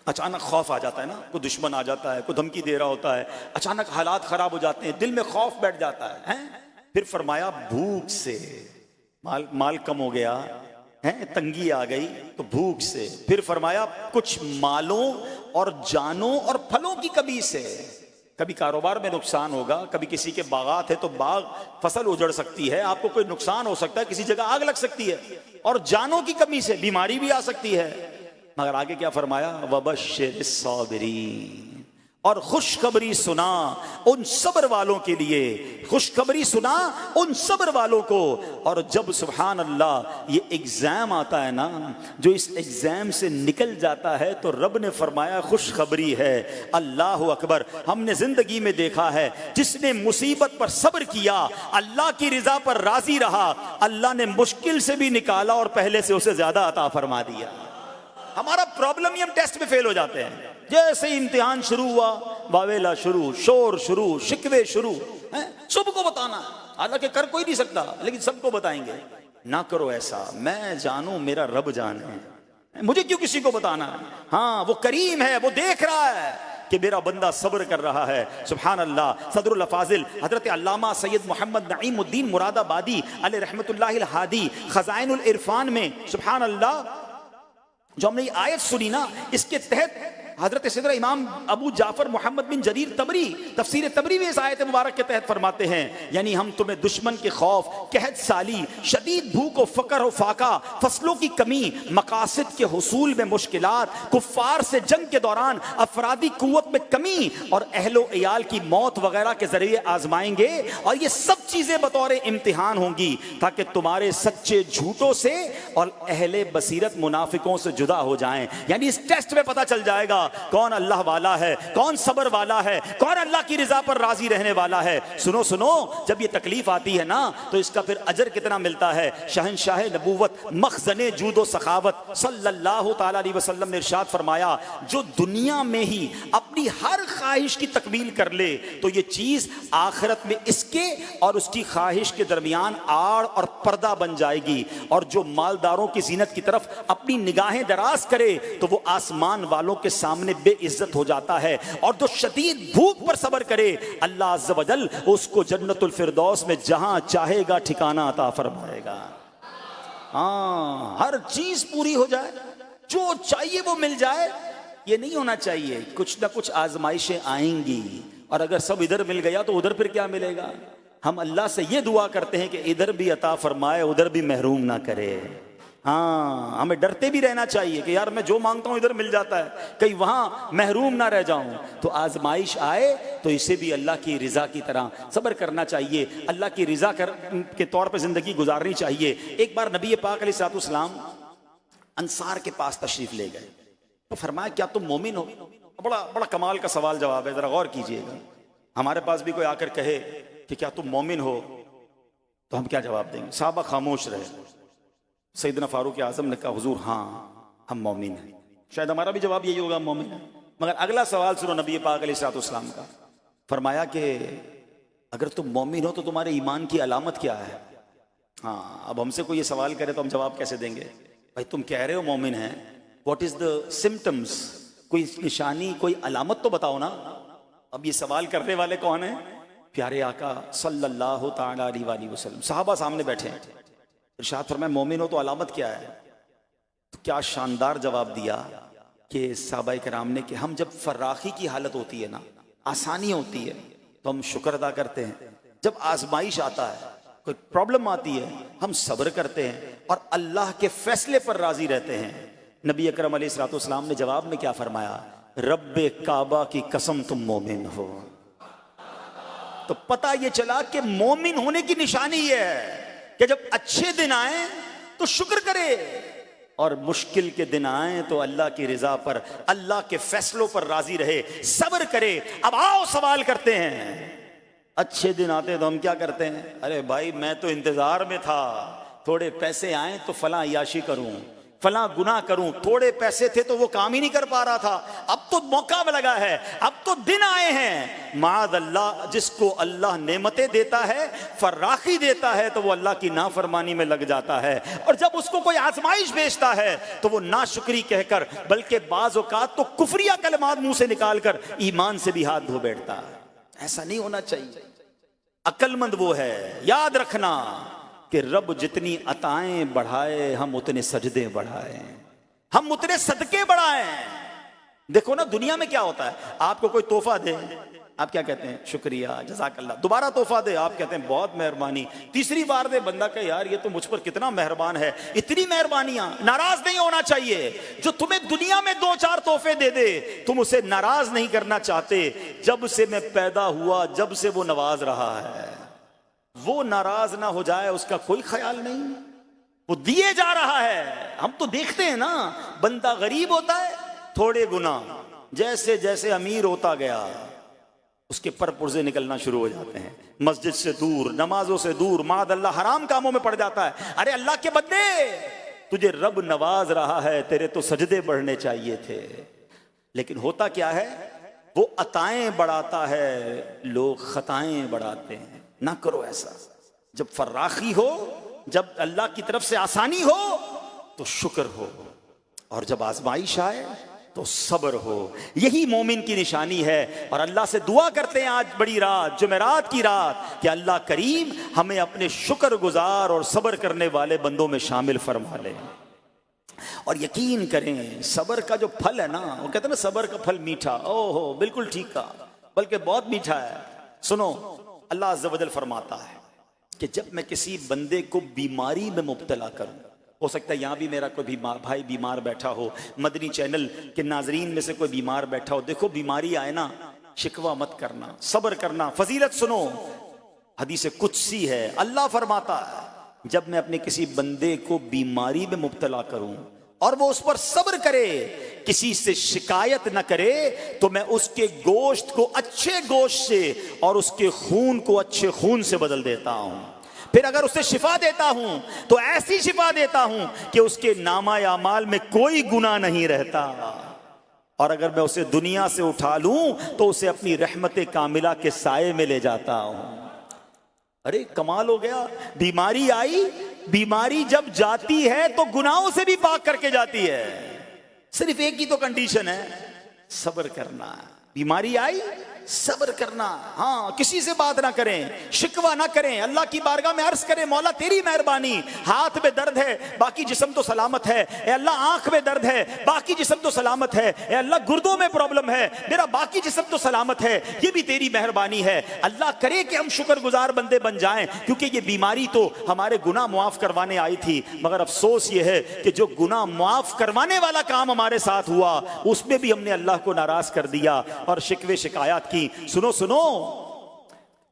اچانک خوف آ جاتا ہے نا، کوئی دشمن آ جاتا ہے، کوئی دھمکی دے رہا ہوتا ہے، اچانک حالات خراب ہو جاتے ہیں، دل میں خوف بیٹھ جاتا ہے۔ پھر فرمایا بھوک سے، مال کم ہو گیا ہے، تنگی آ گئی تو بھوک سے۔ پھر فرمایا کچھ مالوں اور جانوں اور پھلوں کی کمی سے، کبھی کاروبار میں نقصان ہوگا، کبھی کسی کے باغات ہے تو باغ فصل اجڑ سکتی ہے، آپ کو کوئی نقصان ہو سکتا ہے، کسی جگہ آگ لگ سکتی ہے، اور جانوں کی کمی سے بیماری بھی آ سکتی ہے۔ مگر آگے کیا فرمایا؟ وَبَشِّرِ الصَّابِرِينَ، اور خوشخبری سنا ان صبر والوں کے لیے، خوشخبری سنا ان صبر والوں کو۔ اور جب سبحان اللہ یہ ایگزام آتا ہے نا، جو اس ایگزام سے نکل جاتا ہے تو رب نے فرمایا خوشخبری ہے۔ اللہ اکبر۔ ہم نے زندگی میں دیکھا ہے جس نے مصیبت پر صبر کیا، اللہ کی رضا پر راضی رہا، اللہ نے مشکل سے بھی نکالا اور پہلے سے اسے زیادہ عطا فرما دیا۔ ہمارا پرابلم ہی ہم ٹیسٹ میں فیل ہو جاتے ہیں، جیسے ہی امتحان شروع ہوا واویلا شروع، شور شروع، شکوے شروع، سب کو بتانا، حالانکہ کر کوئی نہیں سکتا لیکن سب کو بتائیں گے۔ نہ کرو ایسا، میں جانوں میرا رب جانے، مجھے کیوں کسی کو بتانا ہے؟ ہاں وہ کریم ہے، وہ دیکھ رہا ہے کہ میرا بندہ صبر کر رہا ہے۔ سبحان اللہ۔ صدر الافاضل حضرت علامہ سید محمد نعیم الدین مراد آبادی علیہ رحمت اللہ الہادی خزائن العرفان میں، سبحان اللہ، جو ہم نے یہ آیت سنی نا، اس کے تحت حضرت سیدنا امام ابو جعفر محمد بن جریر تبری تفسیر تبری میں اس آیت مبارک کے تحت فرماتے ہیں یعنی ہم تمہیں دشمن کے خوف، قحط سالی، شدید بھوک و فقر و فاقہ، فصلوں کی کمی، مقاصد کے حصول میں مشکلات، کفار سے جنگ کے دوران افرادی قوت میں کمی اور اہل و عیال کی موت وغیرہ کے ذریعے آزمائیں گے، اور یہ سب چیزیں بطور امتحان ہوں گی تاکہ تمہارے سچے جھوٹوں سے اور اہل بصیرت منافقوں سے جدا ہو جائیں۔ یعنی اس ٹیسٹ میں پتہ چل جائے گا کون اللہ والا ہے، کون صبر والا ہے، کون اللہ کی رضا پر راضی رہنے والا ہے۔ سنو سنو، جب یہ تکلیف آتی ہے نا تو اس کا پھر اجر کتنا ملتا ہے۔ شہنشاہ نبوت مخزن جود و سخاوت صلی اللہ تعالی علیہ وسلم نے ارشاد فرمایا جو دنیا میں ہی اپنی ہر خواہش کی تکمیل کر لے تو یہ چیز آخرت میں اس کے اور اس کی خواہش کے درمیان آڑ اور پردہ بن جائے گی، اور جو مالداروں کی زینت کی طرف اپنی نگاہیں دراز کرے تو وہ آسمان والوں کے سامنے بے عزت ہو جاتا ہے، اور جو شدید بھوک پر صبر کرے اللہ عز و جل اس کو جنت الفردوس میں جہاں چاہے گا ٹھکانہ عطا فرمائے گا۔ ہاں، ہر چیز پوری ہو جائے، جو چاہیے وہ مل جائے، یہ نہیں ہونا چاہیے۔ کچھ نہ کچھ آزمائشیں آئیں گی، اور اگر سب ادھر مل گیا تو ادھر پھر کیا ملے گا؟ ہم اللہ سے یہ دعا کرتے ہیں کہ ادھر بھی عطا فرمائے، ادھر بھی محروم نہ کرے۔ ہاں، ہمیں ڈرتے بھی رہنا چاہیے کہ یار میں جو مانگتا ہوں ادھر مل جاتا ہے، کہیں وہاں محروم نہ رہ جاؤں۔ تو آزمائش آئے تو اسے بھی اللہ کی رضا کی طرح صبر کرنا چاہیے، اللہ کی رضا کے طور پہ زندگی گزارنی چاہیے۔ ایک بار نبی پاک علیہ الصلوۃ والسلام انصار کے پاس تشریف لے گئے تو فرمایا کیا تم مومن ہو؟ بڑا کمال کا سوال جواب ہے، ذرا غور کیجئے گا۔ ہمارے پاس بھی کوئی آ کر کہے کہ کیا تم مومن ہو تو ہم کیا جواب دیں گے؟ صحابہ خاموش رہے۔ سیدنا فاروق اعظم نے کہا حضور ہاں ہم مومن ہیں۔ شاید ہمارا بھی جواب یہی ہوگا، ہم مومن ہیں۔ مگر اگلا سوال سنو نبی پاک علیہ الصلوۃ والسلام کا۔ فرمایا کہ اگر تم مومن ہو تو تمہارے ایمان کی علامت کیا ہے؟ ہاں، اب ہم سے کوئی یہ سوال کرے تو ہم جواب کیسے دیں گے؟ بھائی تم کہہ رہے ہو مومن ہیں، واٹ از دا سمٹمز؟ کوئی نشانی، کوئی علامت تو بتاؤ نا۔ اب یہ سوال کرنے والے کون ہیں؟ پیارے آقا صلی اللہ تعالی علیہ وآلہ وسلم۔ صحابہ سامنے بیٹھے ہیں، ارشاد فرمایا مومن ہو تو علامت کیا ہے؟ تو کیا شاندار جواب دیا کہ صحابہ کرام نے کہ ہم جب فراخی کی حالت ہوتی ہے نا، آسانی ہوتی ہے تو ہم شکر ادا کرتے ہیں، جب آزمائش آتا ہے، کوئی پرابلم آتی ہے، ہم صبر کرتے ہیں اور اللہ کے فیصلے پر راضی رہتے ہیں۔ نبی اکرم علیہ الصلوۃ والسلام نے جواب میں کیا فرمایا؟ رب کعبہ کی قسم تم مومن ہو۔ تو پتہ یہ چلا کہ مومن ہونے کی نشانی یہ ہے کہ جب اچھے دن آئیں تو شکر کرے، اور مشکل کے دن آئیں تو اللہ کی رضا پر، اللہ کے فیصلوں پر راضی رہے، صبر کرے۔ اب آؤ سوال کرتے ہیں، اچھے دن آتے ہیں تو ہم کیا کرتے ہیں؟ ارے بھائی میں تو انتظار میں تھا، تھوڑے پیسے آئیں تو فلاں عیاشی کروں، فلاں گناہ کروں، تھوڑے پیسے تھے تو وہ کام ہی نہیں کر پا رہا تھا، اب تو موقع لگا ہے، اب تو دن آئے ہیں۔ معاذ اللہ، جس کو اللہ نعمتیں دیتا ہے، فراخی دیتا ہے، تو وہ اللہ کی نافرمانی میں لگ جاتا ہے، اور جب اس کو کوئی آزمائش بھیجتا ہے تو وہ ناشکری کہہ کر، بلکہ بعض اوقات تو کفریہ کلمات منہ سے نکال کر ایمان سے بھی ہاتھ دھو بیٹھتا ہے۔ ایسا نہیں ہونا چاہیے۔ عقل مند وہ ہے، یاد رکھنا کہ رب جتنی عطائیں بڑھائے ہم اتنے سجدے بڑھائیں، ہم اتنے صدقے بڑھائیں۔ دیکھو نا دنیا میں کیا ہوتا ہے، آپ کو کوئی تحفہ دے، آپ کیا کہتے ہیں؟ شکریہ، جزاک اللہ۔ دوبارہ تحفہ دے، آپ کہتے ہیں بہت مہربانی۔ تیسری بار دے، بندہ کہ یار یہ تو مجھ پر کتنا مہربان ہے۔ اتنی مہربانیاں، ناراض نہیں ہونا چاہیے۔ جو تمہیں دنیا میں 2-4 تحفے دے دے، تم اسے ناراض نہیں کرنا چاہتے۔ جب سے میں پیدا ہوا، جب سے وہ نواز رہا ہے، وہ ناراض نہ ہو جائے اس کا کوئی خیال نہیں، وہ دیے جا رہا ہے۔ ہم تو دیکھتے ہیں نا، بندہ غریب ہوتا ہے، تھوڑے گناہ، جیسے جیسے امیر ہوتا گیا اس کے پر پرزے نکلنا شروع ہو جاتے ہیں، مسجد سے دور، نمازوں سے دور، معاذ اللہ حرام کاموں میں پڑ جاتا ہے۔ ارے اللہ کے بندے، تجھے رب نواز رہا ہے، تیرے تو سجدے بڑھنے چاہیے تھے۔ لیکن ہوتا کیا ہے، وہ عطائیں بڑھاتا ہے، لوگ خطائیں بڑھاتے ہیں۔ نہ کرو ایسا۔ جب فراخی ہو، جب اللہ کی طرف سے آسانی ہو تو شکر ہو، اور جب آزمائش آئے تو صبر ہو۔ یہی مومن کی نشانی ہے، اور اللہ سے دعا کرتے ہیں آج بڑی رات، جمعرات کی رات، کہ اللہ کریم ہمیں اپنے شکر گزار اور صبر کرنے والے بندوں میں شامل فرما لے۔ اور یقین کریں صبر کا جو پھل ہے نا، وہ کہتے ہیں نا صبر کا پھل میٹھا، او ہو بالکل ٹھیک کہا، بلکہ بہت میٹھا ہے۔ سنو، اللہ عز و جل فرماتا ہے کہ جب میں کسی بندے کو بیماری میں مبتلا کروں، ہو سکتا ہے یہاں بھی میرا کوئی بھائی بیمار بیٹھا ہو، مدنی چینل کے ناظرین میں سے کوئی بیمار بیٹھا ہو، دیکھو بیماری آئے نا، شکوہ مت کرنا، صبر کرنا۔ فضیلت سنو، حدیث قدسی ہے، اللہ فرماتا ہے جب میں اپنے کسی بندے کو بیماری میں مبتلا کروں اور وہ اس پر صبر کرے، کسی سے شکایت نہ کرے، تو میں اس کے گوشت کو اچھے گوشت سے اور اس کے خون کو اچھے خون سے بدل دیتا ہوں۔ پھر اگر اسے شفا دیتا ہوں تو ایسی شفا دیتا ہوں کہ اس کے نامہ اعمال میں کوئی گناہ نہیں رہتا، اور اگر میں اسے دنیا سے اٹھا لوں تو اسے اپنی رحمت کاملہ کے سائے میں لے جاتا ہوں۔ ارے کمال ہو گیا، بیماری آئی، بیماری جب جاتی ہے تو گناہوں سے بھی پاک کر کے جاتی ہے، صرف ایک ہی تو کنڈیشن ہے، صبر کرنا۔ بیماری آئی، صبر کرنا، ہاں کسی سے بات نہ کریں، شکوہ نہ کریں، اللہ کی بارگاہ میں عرض کریں مولا تیری مہربانی، ہاتھ میں درد ہے باقی جسم تو سلامت ہے، اے اللہ آنکھ میں درد ہے باقی جسم تو سلامت ہے، اے اللہ گردوں میں پرابلم ہے میرا باقی جسم تو سلامت ہے، یہ بھی تیری مہربانی ہے۔ اللہ کرے کہ ہم شکر گزار بندے بن جائیں، کیونکہ یہ بیماری تو ہمارے گناہ معاف کروانے آئی تھی، مگر افسوس یہ ہے کہ جو گناہ معاف کروانے والا کام ہمارے ساتھ ہوا اس میں بھی ہم نے اللہ کو ناراض کر دیا اور شکوے شکایات کی۔ سنو سنو،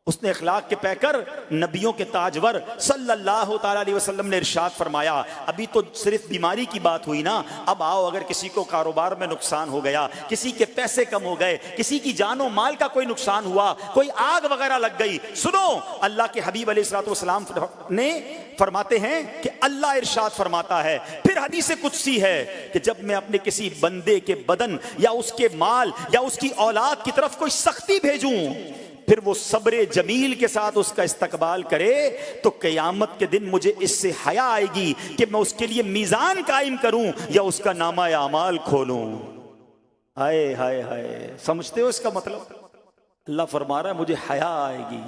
اس نے اخلاق کے پیکر نبیوں کے تاجور صلی اللہ تعالی علیہ وسلم نے ارشاد فرمایا، ابھی تو صرف بیماری کی بات ہوئی نا، اب آؤ اگر کسی کو کاروبار میں نقصان ہو گیا، کسی کے پیسے کم ہو گئے، کسی کی جان و مال کا کوئی نقصان ہوا، کوئی آگ وغیرہ لگ گئی، سنو اللہ کے حبیب علیہ الصلوۃ والسلام نے فرماتے ہیں کہ اللہ ارشاد فرماتا ہے، پھر حدیث قدسی ہے کہ جب میں اپنے کسی بندے کے بدن یا اس کے مال یا اس کی اولاد کی طرف کوئی سختی بھیجوں، پھر وہ صبر جمیل کے ساتھ اس کا استقبال کرے، تو قیامت کے دن مجھے اس سے حیا آئے گی کہ میں اس کے لیے میزان قائم کروں یا اس کا نامہ اعمال کھولوں۔ ہائے ہائے ہائے، سمجھتے ہو اس کا مطلب؟ اللہ فرما رہا ہے مجھے حیا آئے گی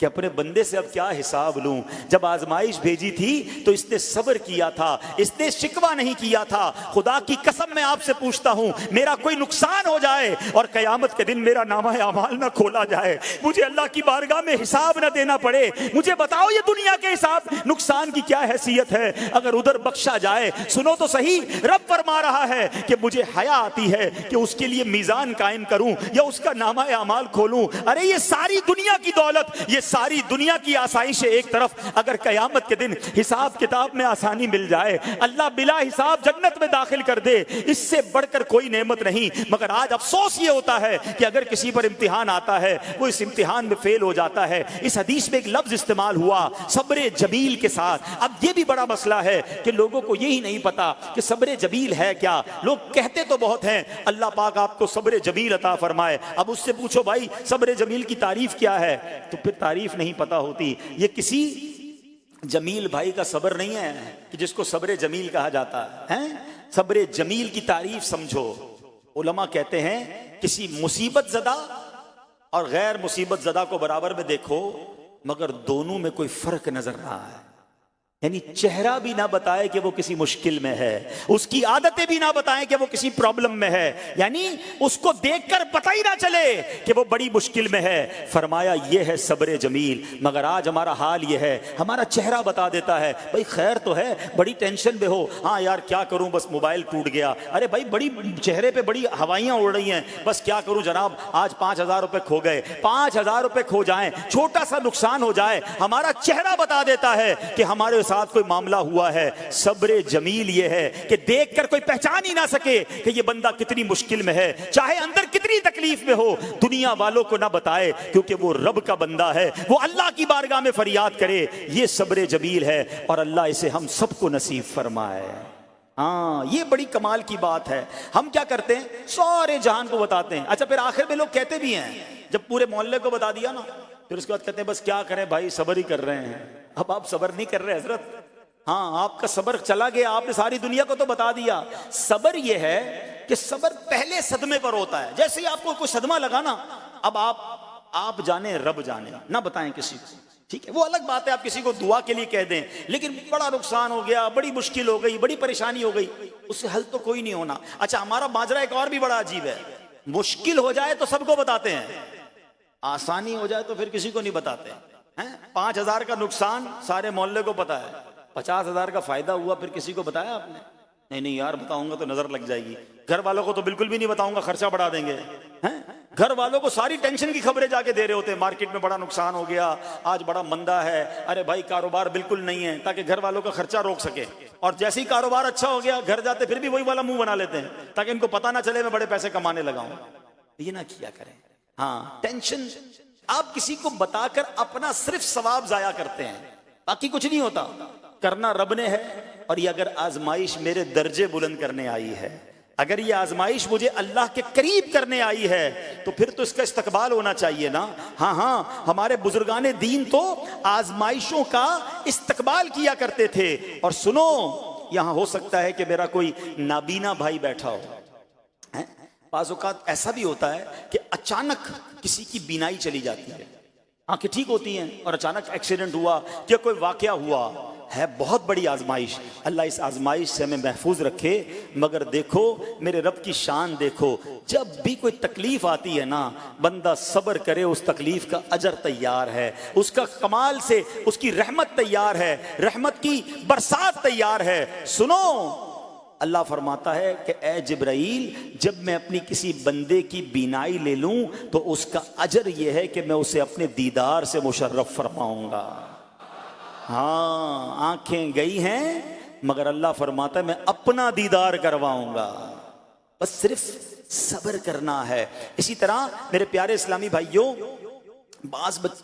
کہ اپنے بندے سے اب کیا حساب لوں۔ جب آزمائش بھیجی تھی تو اس نے صبر کیا تھا، اس نے شکوہ نہیں کیا تھا۔ خدا کی قسم میں آپ سے پوچھتا ہوں، میرا کوئی نقصان ہو جائے اور قیامت کے دن میرا نامہ اعمال نہ کھولا جائے، مجھے اللہ کی بارگاہ میں حساب نہ دینا پڑے، مجھے بتاؤ یہ دنیا کے حساب نقصان کی کیا حیثیت ہے اگر ادھر بخشا جائے؟ سنو تو صحیح، رب فرما رہا ہے کہ مجھے حیا آتی ہے کہ اس کے لیے میزان قائم کروں یا اس کا نامہ اعمال کھولوں۔ ارے یہ ساری دنیا کی دولت، یہ ساری دنیا کی آسائش ایک طرف، اگر قیامت کے دن حساب کتاب میں آسانی مل جائے، اللہ بلا حساب جنت میں داخل کر دے، اس سے بڑھ کر کوئی نعمت نہیں۔ مگر آج افسوس یہ ہوتا ہے کہ اگر کسی پر امتحان آتا ہے، وہ اس امتحان میں فیل ہو جاتا ہے۔ اس حدیث میں ایک لفظ استعمال ہوا صبر جمیل کے ساتھ۔ اب یہ بھی بڑا مسئلہ ہے کہ لوگوں کو یہی نہیں پتا کہ صبر جمیل ہے کیا۔ لوگ کہتے تو بہت ہیں اللہ پاک آپ کو صبر جمیل عطا فرمائے، اب اس سے پوچھو بھائی صبر جمیل کی تعریف کیا ہے، تو پھر تعریف نہیں پتا ہوتی۔ یہ کسی جمیل بھائی کا صبر نہیں ہے کہ جس کو صبر جمیل کہا جاتا ہے۔ صبر جمیل کی تعریف سمجھو۔ علماء کہتے ہیں کسی مصیبت زدہ اور غیر مصیبت زدہ کو برابر میں دیکھو، مگر دونوں میں کوئی فرق نظر رہا ہے، یعنی چہرہ بھی نہ بتائے کہ وہ کسی مشکل میں ہے، اس کی عادتیں بھی نہ بتائیں کہ وہ کسی پرابلم میں ہے، یعنی اس کو دیکھ کر پتہ ہی نہ چلے کہ وہ بڑی مشکل میں ہے۔ فرمایا یہ ہے صبر جمیل۔ مگر آج ہمارا حال یہ ہے، ہمارا چہرہ بتا دیتا ہے بھائی خیر تو ہے، بڑی ٹینشن میں ہو، ہاں یار کیا کروں بس موبائل ٹوٹ گیا، ارے بھائی بڑی چہرے پہ بڑی ہوائیاں اڑ رہی ہیں، بس کیا کروں جناب آج 5,000 روپے کھو گئے، 5,000 روپے کھو جائیں، چھوٹا سا نقصان ہو جائے، ہمارا چہرہ بتا دیتا ہے کہ ہمارے ساتھ کوئی معاملہ ہوا ہے۔ صبر جمیل یہ ہے کہ دیکھ کر کوئی پہچان ہی نہ سکے کہ یہ بندہ کتنی مشکل میں ہے، چاہے اندر کتنی تکلیف میں ہو، دنیا والوں کو نہ بتائے کیونکہ وہ رب کا بندہ ہے، وہ اللہ کی بارگاہ میں فریاد کرے۔ یہ صبر جمیل ہے اور اللہ اسے ہم سب کو نصیب فرمائے۔ ہاں یہ بڑی کمال کی بات ہے۔ ہم کیا کرتے ہیں، سارے جہان کو بتاتے ہیں، اچھا پھر آخر میں لوگ کہتے بھی ہیں جب پورے محلے کو بتا دیا نا، پھر اس کے بعد کہتے ہیں بس کیا کریں بھائی صبر ہی کر رہے ہیں۔ اب آپ صبر نہیں کر رہے حضرت، ہاں آپ کا صبر چلا گیا، آپ نے ساری دنیا کو تو بتا دیا۔ صبر یہ ہے کہ صبر پہلے صدمے پر ہوتا ہے، جیسے ہی آپ کو کوئی صدمہ لگا نا، اب آپ جانے رب جانے، نہ بتائیں کسی کو، ٹھیک ہے، وہ الگ بات ہے، آپ کسی کو دعا کے لیے کہہ دیں، لیکن بڑا نقصان ہو گیا، بڑی مشکل ہو گئی، بڑی پریشانی ہو گئی، اس سے حل تو کوئی نہیں ہونا۔ اچھا، ہمارا ماجرا ایک اور بھی بڑا عجیب ہے، مشکل ہو جائے تو سب کو بتاتے ہیں، آسانی ہو جائے تو پھر کسی کو نہیں بتاتے ہیں۔ 5,000 کا نقصان سارے محلے کو پتا ہے، 50,000 کا فائدہ ہوا پھر کسی کو بتایا آپ نے؟ نہیں یار، بتاؤں گا تو نظر لگ جائے گی، گھر والوں کو تو بالکل بھی نہیں بتاؤں گا، خرچہ بڑھا دیں گے۔ گھر والوں کو ساری ٹینشن کی خبریں جا کے دے رہے ہوتے ہیں، مارکیٹ میں بڑا نقصان ہو گیا، آج بڑا مندہ ہے، ارے بھائی کاروبار بالکل نہیں ہے، تاکہ گھر والوں کا خرچہ روک سکے۔ اور جیسے ہی کاروبار اچھا ہو گیا، گھر جاتے پھر بھی وہی والا منہ بنا لیتے ہیں، تاکہ ان کو پتہ نہ چلے میں بڑے پیسے کمانے لگا ہوں۔ یہ نہ کیا کریں۔ ہاں، ٹینشن آپ کسی کو بتا کر اپنا صرف ثواب ضائع کرتے ہیں، باقی کچھ نہیں ہوتا۔ کرنا رب نے ہے، اور یہ اگر آزمائش میرے درجے بلند کرنے آئی ہے، اگر یہ آزمائش مجھے اللہ کے قریب کرنے آئی ہے، تو پھر تو اس کا استقبال ہونا چاہیے نا۔ ہاں، ہمارے بزرگان دین تو آزمائشوں کا استقبال کیا کرتے تھے۔ اور سنو، یہاں ہو سکتا ہے کہ میرا کوئی نابینا بھائی بیٹھا ہو، بعض اوقات ایسا بھی ہوتا ہے کہ اچانک کسی کی بینائی چلی جاتی ہے، آنکھیں ٹھیک ہوتی ہیں اور اچانک ایکسیڈنٹ ہوا یا کوئی واقعہ ہوا ہے، بہت بڑی آزمائش۔ اللہ اس آزمائش سے ہمیں محفوظ رکھے۔ مگر دیکھو میرے رب کی شان دیکھو، جب بھی کوئی تکلیف آتی ہے نا، بندہ صبر کرے، اس تکلیف کا اجر تیار ہے، اس کا کمال سے اس کی رحمت تیار ہے، رحمت کی برسات تیار ہے۔ سنو، اللہ فرماتا ہے کہ اے جبرائیل، جب میں اپنی کسی بندے کی بینائی لے لوں تو اس کا اجر یہ ہے کہ میں اسے اپنے دیدار سے مشرف فرماؤں گا۔ ہاں، آنکھیں گئی ہیں، مگر اللہ فرماتا ہے میں اپنا دیدار کرواؤں گا، بس صرف صبر کرنا ہے۔ اسی طرح میرے پیارے اسلامی بھائیوں،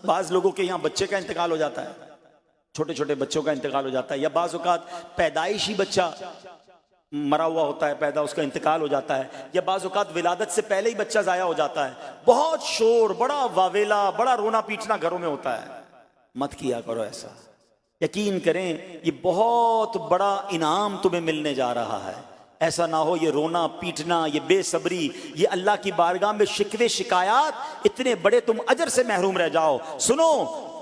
بعض لوگوں کے یہاں بچے کا انتقال ہو جاتا ہے، چھوٹے چھوٹے بچوں کا انتقال ہو جاتا ہے، یا بعض اوقات پیدائشی بچہ مرا ہوا ہوتا ہے، پیدا، اس کا انتقال ہو جاتا ہے، یا بعض اوقات ولادت سے پہلے ہی بچہ ضائع ہو جاتا ہے، بہت شور، بڑا واویلا، بڑا رونا پیٹنا گھروں میں ہوتا ہے۔ مت کیا کرو ایسا، یقین کریں یہ بہت بڑا انعام تمہیں ملنے جا رہا ہے۔ ایسا نہ ہو یہ رونا پیٹنا، یہ بے صبری، یہ اللہ کی بارگاہ میں شکوے شکایات، اتنے بڑے تم اجر سے محروم رہ جاؤ۔ سنو،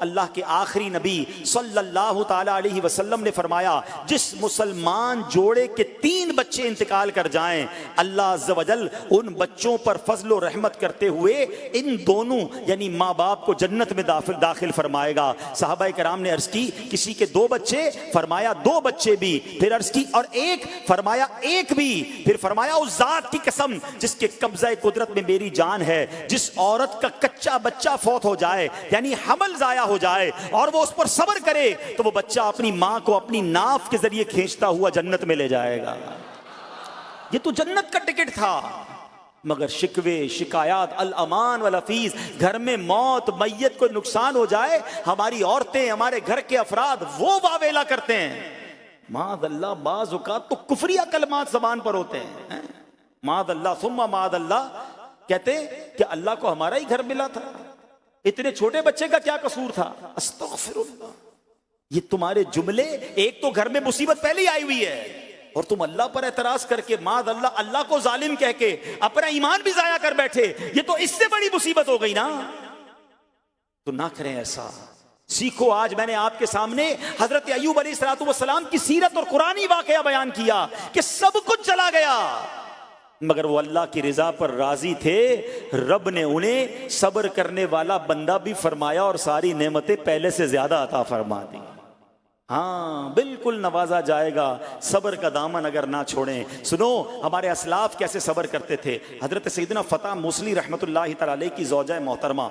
اللہ کے آخری نبی صلی اللہ تعالی علیہ وسلم نے فرمایا، جس مسلمان جوڑے کے 3 بچے انتقال کر جائیں، اللہ عز و جل ان بچوں پر فضل و رحمت کرتے ہوئے ان دونوں یعنی ماں باپ کو جنت میں داخل فرمائے گا۔ صحابہ کرام نے عرض کی، کسی کے 2 بچے، فرمایا 2 بچے بھی، پھر عرض کی اور 1، فرمایا 1 بھی، پھر فرمایا اس ذات کی قسم جس کے قبضہ قدرت میں میری جان ہے، جس عورت کا کچا بچہ فوت ہو جائے، یعنی حمل ضائع ہو جائے، اور وہ اس پر صبر کرے، تو وہ بچہ اپنی ماں کو اپنی ناف کے ذریعے کھینچتا ہوا جنت میں لے جائے گا۔ یہ تو جنت کا ٹکٹ تھا۔ مگر شکوے شکایات، الامان والافیز، گھر میں موت، میت کو نقصان ہو جائے، ہماری عورتیں، ہمارے گھر کے افراد وہ واویلا کرتے ہیں۔ معاذ اللہ، بعض اوقات تو کفریہ کلمات زبان پر ہوتے ہیں، معاذ اللہ ثم معاذ اللہ، کہتے کہ اللہ کو ہمارا ہی گھر ملا تھا، اتنے چھوٹے بچے کا کیا قصور تھا، استغفر اللہ۔ یہ تمہارے جملے، ایک تو گھر میں مصیبت پہلے ہی آئی ہوئی ہے، اور تم اللہ پر اعتراض کر کے معاذ اللہ، اللہ کو ظالم کہہ کے اپنا ایمان بھی ضائع کر بیٹھے، یہ تو اس سے بڑی مصیبت ہو گئی نا۔ تو نہ کریں ایسا، سیکھو۔ آج میں نے آپ کے سامنے حضرت ایوب علیہ السلام کی سیرت اور قرآنی واقعہ بیان کیا کہ سب کچھ چلا گیا، مگر وہ اللہ کی رضا پر راضی تھے، رب نے انہیں صبر کرنے والا بندہ بھی فرمایا اور ساری نعمتیں پہلے سے زیادہ عطا فرما دی۔ ہاں، بالکل نوازا جائے گا، صبر کا دامن اگر نہ چھوڑیں۔ سنو، ہمارے اسلاف کیسے صبر کرتے تھے۔ حضرت سیدنا فتح موصلی رحمت اللہ تعالی علیہ کی زوجہ محترمہ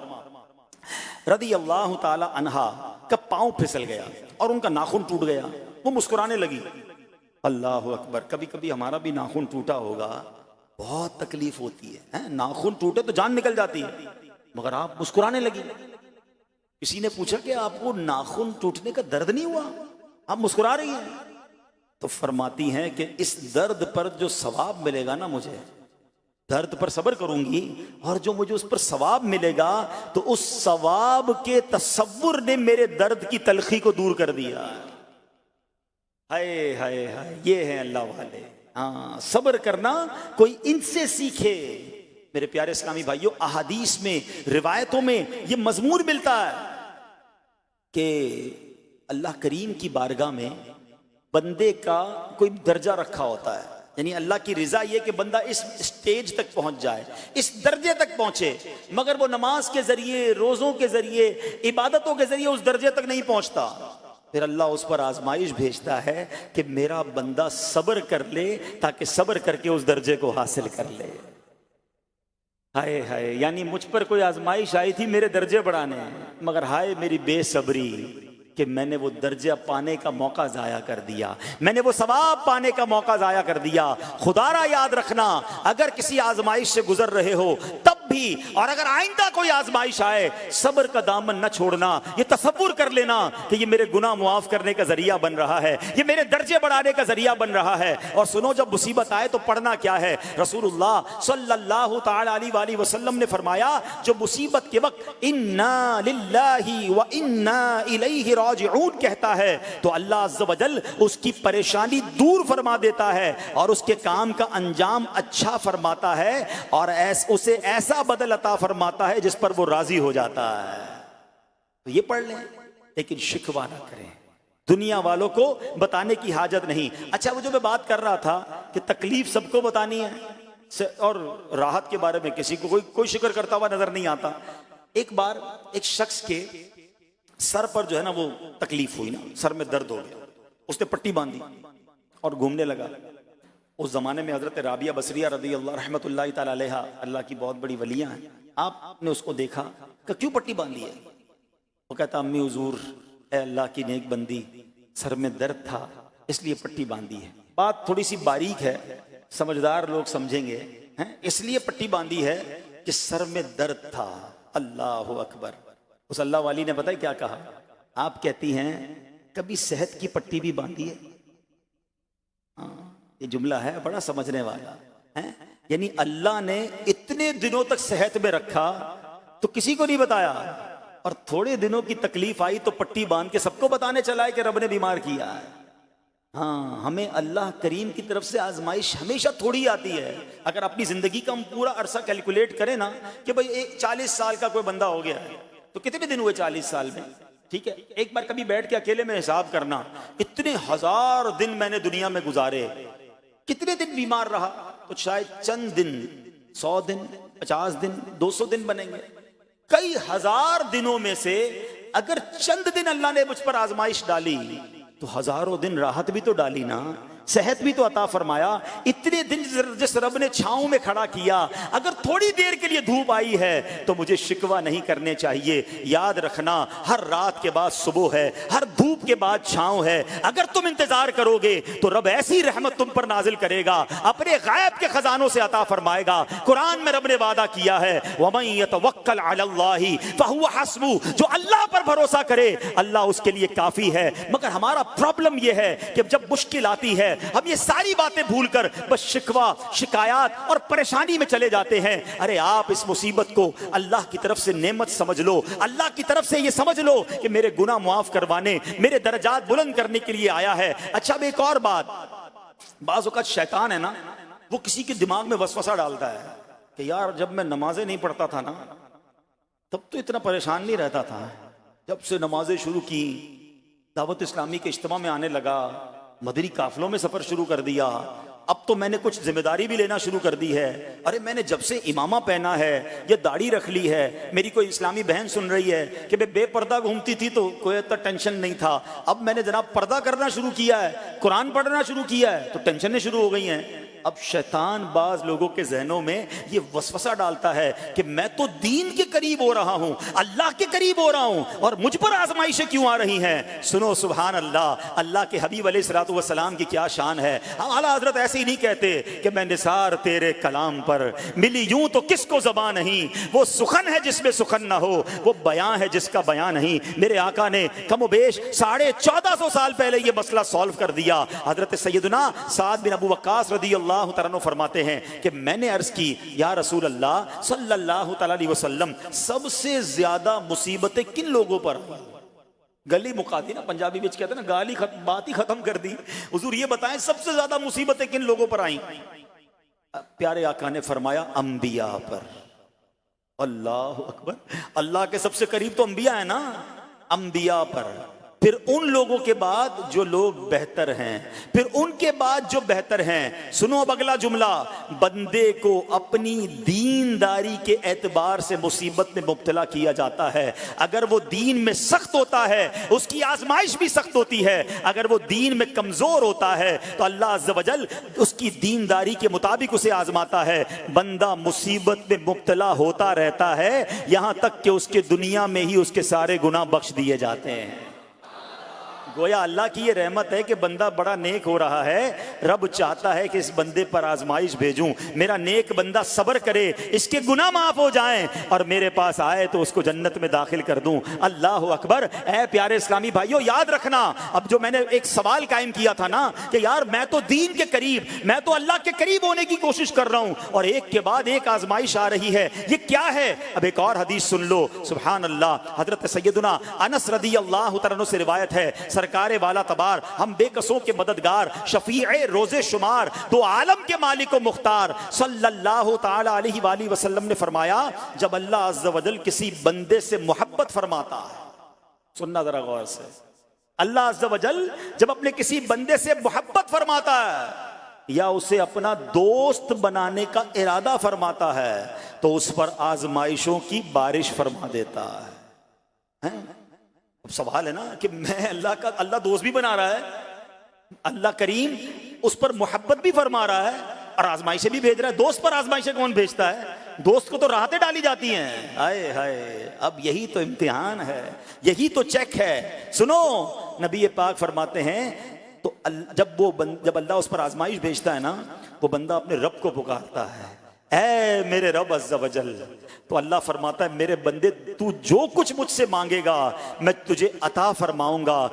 رضی اللہ تعالی عنہا کا پاؤں پھسل گیا اور ان کا ناخن ٹوٹ گیا، وہ مسکرانے لگی۔ اللہ اکبر، کبھی کبھی ہمارا بھی ناخن ٹوٹا ہوگا، بہت تکلیف ہوتی ہے، ناخن ٹوٹے تو جان نکل جاتی ہے، مگر آپ مسکرانے لگی۔ کسی نے پوچھا کہ آپ کو ناخن ٹوٹنے کا درد نہیں ہوا، آپ مسکرا رہی ہیں؟ تو فرماتی ہیں کہ اس درد پر جو ثواب ملے گا نا، مجھے درد پر صبر کروں گی اور جو مجھے اس پر ثواب ملے گا، تو اس ثواب کے تصور نے میرے درد کی تلخی کو دور کر دیا۔ ہائے ہائے ہائے، یہ ہیں اللہ والے۔ ہاں، صبر کرنا کوئی ان سے سیکھے۔ میرے پیارے اسلامی بھائیوں، احادیث میں، روایتوں میں یہ مضمون ملتا ہے کہ اللہ کریم کی بارگاہ میں بندے کا کوئی درجہ رکھا ہوتا ہے، یعنی اللہ کی رضا یہ کہ بندہ اس سٹیج تک پہنچ جائے، اس درجے تک پہنچے، مگر وہ نماز کے ذریعے، روزوں کے ذریعے، عبادتوں کے ذریعے اس درجے تک نہیں پہنچتا، پھر اللہ اس پر آزمائش بھیجتا ہے کہ میرا بندہ صبر کر لے تاکہ صبر کر کے اس درجے کو حاصل کر لے۔ ہائے ہائے، یعنی مجھ پر کوئی آزمائش آئی تھی میرے درجے بڑھانے، مگر ہائے میری بے صبری کہ میں نے وہ درجہ پانے کا موقع ضائع کر دیا، میں نے وہ ثواب پانے کا موقع ضائع کر دیا۔ خدا را یاد رکھنا، اگر کسی آزمائش سے گزر رہے ہو تب بھی، اور اگر آئندہ کوئی آزمائش آئے، صبر کا دامن نہ چھوڑنا، یہ تصور کر لینا کہ یہ میرے گناہ معاف کرنے کا ذریعہ بن رہا ہے، یہ میرے درجے بڑھانے کا ذریعہ بن رہا ہے۔ اور سنو، جب مصیبت آئے تو پڑھنا کیا ہے؟ رسول اللہ صلی اللہ تعالی علیہ وآلہ وسلم نے فرمایا، جو مصیبت کے وقت انا للہ و انا الیہ راجعون کہتا ہے تو اللہ عز و جل اس کی پریشانی دور فرما دیتا ہے اور اس کے کام کا انجام اچھا فرماتا ہے، اور اسے ایسا بدل عطا فرماتا ہے جس پر وہ راضی ہو جاتا ہے۔ تو یہ پڑھ لیں، لیکن شکوہ نہ کریں، دنیا والوں کو بتانے کی حاجت نہیں۔ اچھا، وہ جو میں بات کر رہا تھا کہ تکلیف سب کو بتانی ہے اور راحت کے بارے میں کسی کو کوئی شکر کرتا ہوا نظر نہیں آتا۔ ایک بار ایک شخص کے سر پر جو ہے نا وہ تکلیف ہوئی نا، سر میں درد ہو گیا، اس نے پٹی باندھی اور گھومنے لگا۔ اس زمانے میں حضرت رابعہ بصریہ رضی اللہ رحمت اللہ تعالی علیہا، اللہ کی بہت بڑی ولیاں ہیں، آپ نے اس کو دیکھا کہ کیوں پٹی باندھی ہے؟ وہ کہتا امی حضور، اے اللہ کی نیک بندی، سر میں درد تھا اس لیے پٹی باندھی ہے۔ بات تھوڑی سی باریک ہے، سمجھدار لوگ سمجھیں گے، اس لیے پٹی باندھی ہے کہ سر میں درد تھا۔ اللہ اکبر۔ اس اللہ والی نے پتہ ہے کیا کہا؟ آپ کہتی ہیں کبھی صحت کی پٹی بھی باندھی ہے؟ یہ جملہ ہے بڑا سمجھنے والا ہے، یعنی اللہ نے اتنے دنوں تک صحت میں رکھا تو کسی کو نہیں بتایا، اور تھوڑے دنوں کی تکلیف آئی تو پٹی باندھ کے سب کو بتانے چلا ہے کہ رب نے بیمار کیا ہے۔ ہاں، ہمیں اللہ کریم کی طرف سے آزمائش ہمیشہ تھوڑی آتی ہے۔ اگر اپنی زندگی کا ہم پورا عرصہ کیلکولیٹ کریں نا کہ بھئی 40 سال کا کوئی بندہ ہو گیا ہے تو کتنے دن ہوئے 40 سال میں؟ ٹھیک ہے، ایک بار کبھی بیٹھ کے اکیلے میں حساب کرنا، اتنے ہزار دن میں نے دنیا میں گزارے، کتنے دن بیمار رہا؟ تو شاید چند دن، 100 دن، 50 دن، 200 دن بنیں گے۔ کئی ہزار دنوں میں سے اگر چند دن اللہ نے مجھ پر آزمائش ڈالی تو ہزاروں دن راحت بھی تو ڈالی نا، صحت بھی تو عطا فرمایا۔ اتنے دن جس رب نے چھاؤں میں کھڑا کیا، اگر تھوڑی دیر کے لیے دھوپ آئی ہے تو مجھے شکوہ نہیں کرنے چاہیے۔ یاد رکھنا، ہر رات کے بعد صبح ہے، ہر دھوپ کے بعد چھاؤں ہے۔ اگر تم انتظار کرو گے تو رب ایسی رحمت تم پر نازل کرے گا، اپنے غیب کے خزانوں سے عطا فرمائے گا۔ قرآن میں رب نے وعدہ کیا ہے وَمَن يَتَوَکَّلْ عَلَى اللَّهِ فَهُوَ حَسْبُهُ، جو اللہ پر بھروسہ کرے اللہ اس کے لیے کافی ہے۔ مگر ہمارا پرابلم یہ ہے کہ جب مشکل آتی ہے ہم یہ ساری باتیں بھول کر بس شکوہ، شکایات اور پریشانی میں چلے جاتے ہیں۔ ارے آپ اس مصیبت کو اللہ کی طرف سے نعمت سمجھ لو، اللہ کی طرف سے یہ سمجھ لو کہ میرے گناہ معاف کروانے، میرے درجات بلند کرنے کے لیے آیا ہے۔ اچھا، اب ایک اور بات، بعض اوقات شیطان ہے نا، وہ کسی کے دماغ میں وسوسہ ڈالتا ہے کہ یار جب میں نمازیں نہیں پڑھتا تھا نا تب تو اتنا پریشان نہیں رہتا تھا، جب سے نمازیں شروع کی، دعوت اسلامی کے اجتماع میں آنے لگا، مدنی قافلوں میں سفر شروع کر دیا، اب تو میں نے کچھ ذمہ داری بھی لینا شروع کر دی ہے۔ ارے میں نے جب سے امامہ پہنا ہے یا داڑھی رکھ لی ہے، میری کوئی اسلامی بہن سن رہی ہے کہ بے پردہ گھومتی تھی تو کوئی اتنا ٹینشن نہیں تھا، اب میں نے جناب پردہ کرنا شروع کیا ہے، قرآن پڑھنا شروع کیا ہے تو ٹینشنیں شروع ہو گئی ہیں۔ اب شیطان بعض لوگوں کے ذہنوں میں یہ وسوسہ ڈالتا ہے کہ میں تو دین کے قریب ہو رہا ہوں، اللہ کے قریب ہو رہا ہوں، اور مجھ پر آزمائشیں کیوں آ رہی ہیں؟ سنو سبحان اللہ، اللہ کے حبیب علیہ الصلوۃ والسلام کی کیا شان ہے۔ اعلیٰ حضرت ایسے ہی نہیں کہتے کہ میں نثار تیرے کلام پر ملی یوں تو کس کو زبان نہیں، وہ سخن ہے جس میں سخن نہ ہو، وہ بیان ہے جس کا بیان نہیں۔ میرے آقا نے کم و بیش 1450 سال پہلے یہ مسئلہ سالو کر دیا۔ حضرت سیدنا سعد بن ابو وقاص رضی اللہ تعالیٰ عنہ فرماتے ہیں کہ میں نے عرض کی یا رسول اللہ صلی اللہ تعالیٰ علیہ وسلم، سب سے زیادہ مصیبتیں کن لوگوں پر؟ گلی مقاتی نا، پنجابی بچ کہتے ہیں نا، گالی بات ہی ختم کر دی۔ حضور یہ بتائیں سب سے زیادہ مصیبتیں کن لوگوں پر آئیں؟ پیارے آقا نے فرمایا انبیاء پر۔ اللہ اکبر، اللہ کے سب سے قریب تو انبیاء ہیں نا۔ انبیاء پر، پھر ان لوگوں کے بعد جو لوگ بہتر ہیں، پھر ان کے بعد جو بہتر ہیں۔ سنو اب اگلا جملہ، بندے کو اپنی دینداری کے اعتبار سے مصیبت میں مبتلا کیا جاتا ہے۔ اگر وہ دین میں سخت ہوتا ہے اس کی آزمائش بھی سخت ہوتی ہے، اگر وہ دین میں کمزور ہوتا ہے تو اللہ عز و جل اس کی دینداری کے مطابق اسے آزماتا ہے۔ بندہ مصیبت میں مبتلا ہوتا رہتا ہے یہاں تک کہ اس کے دنیا میں ہی اس کے سارے گناہ بخش دیے جاتے ہیں۔ گویا اللہ کی یہ رحمت ہے کہ بندہ بڑا نیک ہو رہا ہے، رب چاہتا ہے کہ اس بندے پر آزمائش بھیجوں، میرا نیک بندہ صبر کرے، اس کے گناہ معاف ہو جائیں اور میرے پاس آئے تو اس کو جنت میں داخل کر دوں۔ اللہ اکبر۔ اے پیارے اسلامی بھائیو، یاد رکھنا، اب جو میں نے ایک سوال قائم کیا تھا نا کہ یار میں تو دین کے قریب، میں تو اللہ کے قریب ہونے کی کوشش کر رہا ہوں اور ایک کے بعد ایک آزمائش آ رہی ہے، یہ کیا ہے؟ اب ایک اور حدیث سن لو، سبحان اللہ۔ حضرت سیدنا انس رضی اللہ تعالیٰ عنہ سے روایت ہے، سرکار والا تبار، ہم بے کسوں کے مددگار، شفیع روز شمار، دو عالم کے مالک و مختار صلی اللہ تعالی علیہ وآلہ وسلم نے فرمایا، جب اللہ عز و جل کسی بندے سے محبت فرماتا ہے، سننا ذرا غور سے، اللہ عز و جل جب اپنے کسی بندے سے محبت فرماتا ہے یا اسے اپنا دوست بنانے کا ارادہ فرماتا ہے تو اس پر آزمائشوں کی بارش فرما دیتا ہے۔ اب سوال ہے نا کہ میں اللہ دوست بھی بنا رہا ہے، اللہ کریم اس پر محبت بھی فرما رہا ہے اور آزمائشیں بھی بھیج رہا ہے۔ دوست پر آزمائشیں کون بھیجتا ہے؟ دوست کو تو راحتیں ڈالی جاتی ہیں۔ ہائے ہائے، اب یہی تو امتحان ہے، یہی تو چیک ہے۔ سنو، نبی پاک فرماتے ہیں تو جب اللہ اس پر آزمائش بھیجتا ہے نا، وہ بندہ اپنے رب کو پکارتا ہے، اے میرے رب عز و جل، تو اللہ فرماتا ہے میرے بندے تو جو کچھ مجھ سے مانگے گا میں تجھے عطا فرماؤں گا،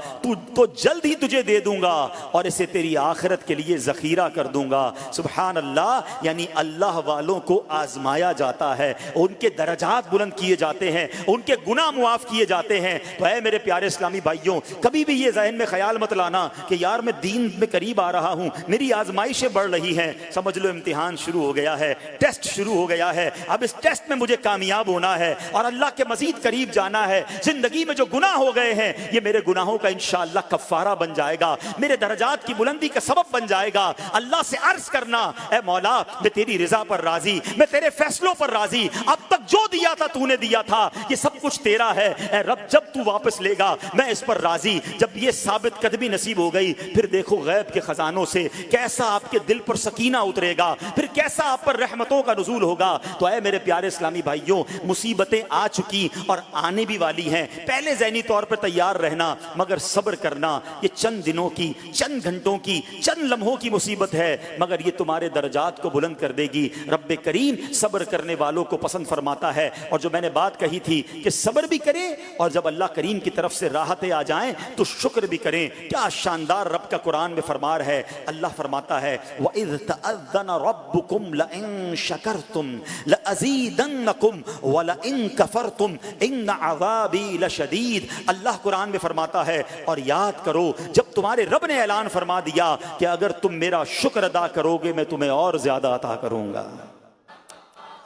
تو جلد ہی تجھے دے دوں گا اور اسے تیری آخرت کے لیے ذخیرہ کر دوں گا۔ سبحان اللہ۔ یعنی اللہ والوں کو آزمایا جاتا ہے، ان کے درجات بلند کیے جاتے ہیں، ان کے گناہ معاف کیے جاتے ہیں۔ تو اے میرے پیارے اسلامی بھائیوں، کبھی بھی یہ ذہن میں خیال مت لانا کہ یار میں دین میں قریب آ رہا ہوں، میری آزمائشیں بڑھ رہی ہیں، سمجھ لو امتحان شروع ہو گیا ہے، ٹیسٹ شروع ہو گیا ہے، اب اس ٹیسٹ میں مجھے کامیاب ہونا ہے اور اللہ کے مزید قریب جانا ہے۔ زندگی میں جو گناہ ہو گئے ہیں یہ میرے گناہوں کا انشاءاللہ کفارہ بن جائے گا، میرے درجات کی بلندی کا سبب بن جائے گا۔ اللہ سے عرض کرنا، اے مولا میں تیری رضا پر راضی، میں تیرے فیصلوں پر راضی، اب تک جو دیا تھا تو نے دیا تھا، یہ سب کچھ تیرا ہے، اے رب جب تو واپس لے گا میں اس پر راضی۔ جب یہ ثابت قدمی نصیب ہو گئی پھر دیکھو غیب کے خزانوں سے کیسا آپ کے دل پر سکینہ اترے گا، پھر کیسا آپ پر رحمتوں کا نزول ہوگا۔ تو اے میرے پیارے اسلامی بھائیوں، مصیبتیں آ چکی اور آنے بھی والی ہیں، پہلے ذہنی طور پر تیار رہنا، مگر صبر کرنا۔ یہ چند دنوں کی، چند گھنٹوں کی، چند لمحوں کی مصیبت ہے مگر یہ تمہارے درجات کو بلند کر دے گی۔ رب کریم صبر کرنے والوں کو پسند فرماتا ہے۔ اور جو میں نے بات کہی تھی کہ صبر بھی کریں اور جب اللہ کریم کی طرف سے راحتیں آ جائیں تو شکر بھی کریں۔ کیا شاندار رب کا قرآن میں فرمان ہے، اللہ فرماتا ہے وَإِذْ تَأَذَّنَ رَبُّكُمْ لَئِن شَكَرْتُمْ لَأَزِيدَنَّكُمْ وَلَئِن كَفَرْتُمْ إِنَّ عَذَابِي لَشَدِيدٌ۔ اللہ قرآن میں فرماتا ہے اور یاد کرو جب تمہارے رب نے اعلان فرما دیا کہ اگر تم میرا شکر ادا کرو گے میں تمہیں اور زیادہ عطا کروں گا۔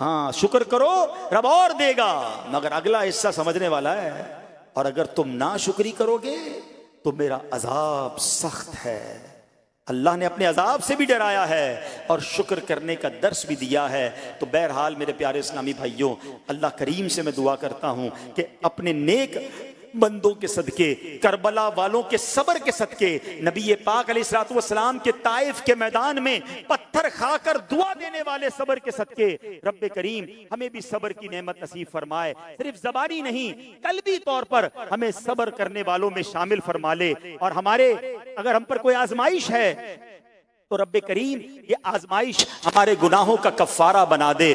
ہاں شکر کرو رب اور دے گا، مگر اگلا حصہ سمجھنے والا ہے، اور اگر تم ناشکری کرو گے تو میرا عذاب سخت ہے۔ اللہ نے اپنے عذاب سے بھی ڈرایا ہے اور شکر کرنے کا درس بھی دیا ہے۔ تو بہرحال میرے پیارے اسلامی بھائیوں، اللہ کریم سے میں دعا کرتا ہوں کہ اپنے نیک بندوں کے صدقے، کربلا والوں کے صبر کے صدقے، نبی پاک علیہ الصلوۃ والسلام کے طائف کے میدان میں پتھر کھا کر دعا دینے والے صبر کے صدقے، رب کریم ہمیں بھی صبر کی نعمت نصیب فرمائے، صرف زبانی نہیں قلبی طور پر ہمیں صبر کرنے والوں میں شامل فرما لے، اور ہمارے اگر ہم پر کوئی آزمائش ہے تو رب کریم یہ آزمائش ہمارے گناہوں کا کفارہ بنا دے۔